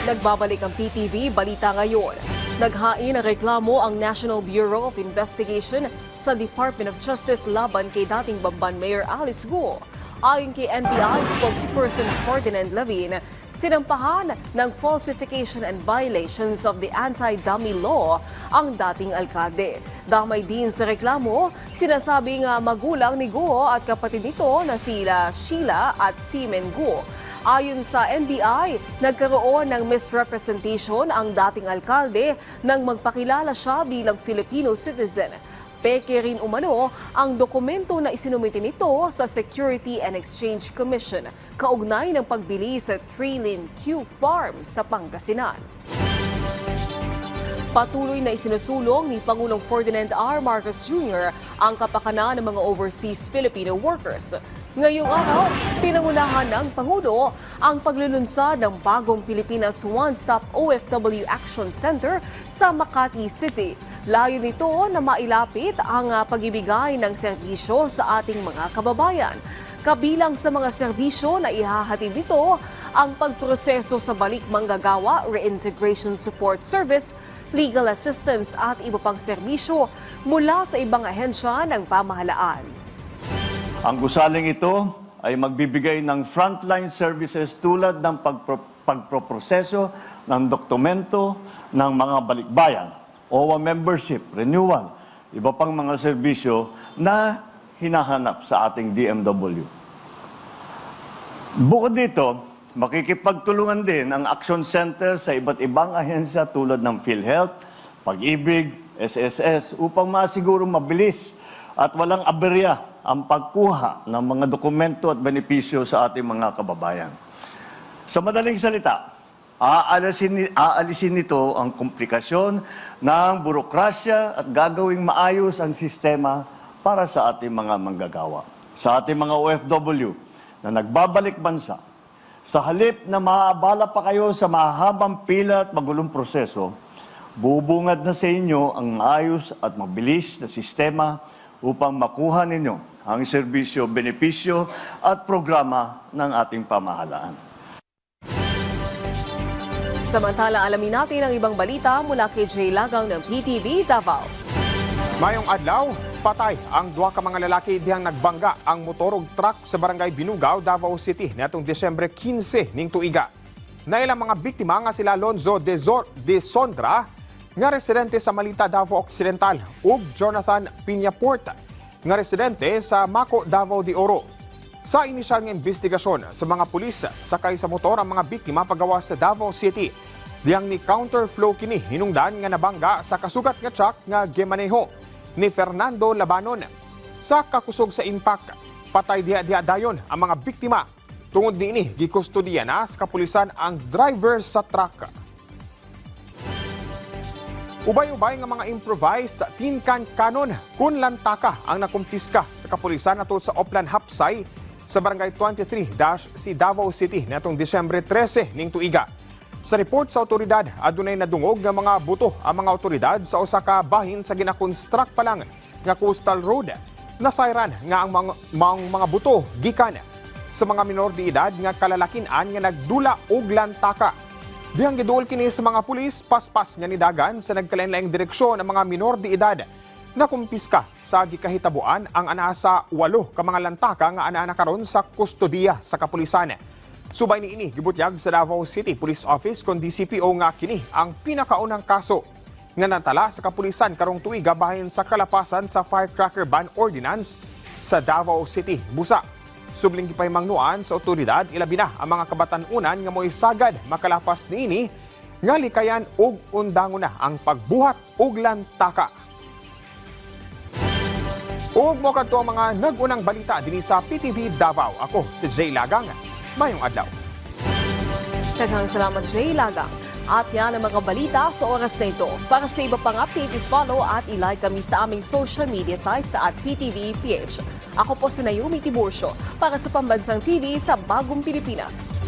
Nagbabalik ang PTV Balita Ngayon. Naghain ng reklamo ang National Bureau of Investigation sa Department of Justice laban kay dating Bamban Mayor Alice Guo. Ayon kay NBI spokesperson Ferdinand Levin, sinampahan ng falsification and violations of the anti-dummy law ang dating alkalde. Damay din sa reklamo, sinasabing magulang ni Guo at kapatid nito na sila Sheila at Seaman Guo. Ayon sa NBI, nagkaroon ng misrepresentation ang dating alkalde nang magpakilala siya bilang Filipino citizen. Peke rin umano ang dokumento na isinumite nito sa Security and Exchange Commission kaugnay ng pagbili sa Trilin Q Farm sa Pangasinan. Patuloy na isinusulong ni Pangulong Ferdinand R. Marcos Jr. ang kapakanan ng mga overseas Filipino workers. Ngayong araw, pinangunahan ng Pangulo ang paglulunsad ng bagong Pilipinas One-Stop OFW Action Center sa Makati City. Layo nito na mailapit ang pag-ibigay ng serbisyo sa ating mga kababayan. Kabilang sa mga serbisyo na ihahatid nito ang pagproseso sa balik manggagawa, reintegration support service, legal assistance at iba pang serbisyo mula sa ibang ahensya ng pamahalaan. Ang gusaling ito ay magbibigay ng frontline services tulad ng pagproproseso ng dokumento ng mga balikbayan, OWA membership, renewal, iba pang mga serbisyo na hinahanap sa ating DMW. Bukod dito, makikipagtulungan din ang Action Center sa iba't ibang ahensya tulad ng PhilHealth, Pag-ibig, SSS upang masiguro mabilis at walang aberya ang pagkuha ng mga dokumento at benepisyo sa ating mga kababayan. Sa madaling salita, aalisin nito ang komplikasyon ng burokrasya at gagawing maayos ang sistema para sa ating mga manggagawa. Sa ating mga OFW na nagbabalik bansa, sa halip na maaabala pa kayo sa mahabang pila at magulong proseso, bubungad na sa inyo ang maayos at mabilis na sistema upang makuha ninyo ang serbisyo, benepisyo at programa ng ating pamahalaan. Samantala, alamin natin ang ibang balita mula kay Jay Lagang ng PTV Davao. Mayong adlaw, patay ang duha ka mga lalaki dihang nagbangga ang motor ug truck sa barangay Binugaw, Davao City niadtong Disyembre 15 ning tuiga. Nailang mga biktima nga sila Lonzo de Sondra nga residente sa Malita, Davao Occidental ug Jonathan Piñaport nga residente sa Maco, Davao de Oro. Sa inisyal nga investigasyon sa mga pulis, sakay sa motor ang mga biktima pagawas sa Davao City. Diyang ni counterflow kini hinungdan nga nabangga sa kasugat nga truck nga gimaneho ni Fernando Labanon. Sa kakusog sa impact, patay diha dayon ang mga biktima. Tungod niini, gikustodiya na sa kapulisan ang driver sa truck. Ubay-ubay nga mga improvised tin can cannon kun lantaka ang nakumpiska sa kapulisan atol sa Oplan Hapsay sa barangay 23- si Davao City natong Disyembre 13 ning tuiga. Sa report sa otoridad, adunay nadungog nga mga buto ang mga otoridad sa usa ka bahin sa ginakonstruct pa lang nga coastal road. Nasayran nga ang mga buto gikan sa mga minor de edad nga kalalakin-an nga nagdula og lantaka. Dihang giduol kini sa mga pulis, paspas nga nidagan sa nagkalain-laing direksyon ang mga minor de edad na kumpiska sa gikahitabuan ang anaa sa 8 ka mga lantaka nga anaa na karon sa kustodiya sa kapulisan. Subay niini gibutyag sa Davao City Police Office kon DCPO nga kini ang pinakaunang kaso nga natala sa kapulisan karong tuiga bahin sa kalapasan sa Firecracker Ban Ordinance sa Davao City, Busa. Subling gipahimangnuan sa otoridad ilabi na ang mga kabatan-unan nga mo'y sagad makalapas niini nga likayan og undangon na ang pagbuhat og lantaka. Ug mo kadto ang mga nag-unang balita dinhi sa PTV Davao. Ako si Jay Lagang. Mayong adlaw. Daghang salamat Jay Lagang. At yan ang mga balita sa oras na ito. Para sa iba pang update, i-follow at i-like kami sa aming social media sites at PTV PH. Ako po si Naomi Tiburcio para sa Pambansang TV sa Bagong Pilipinas.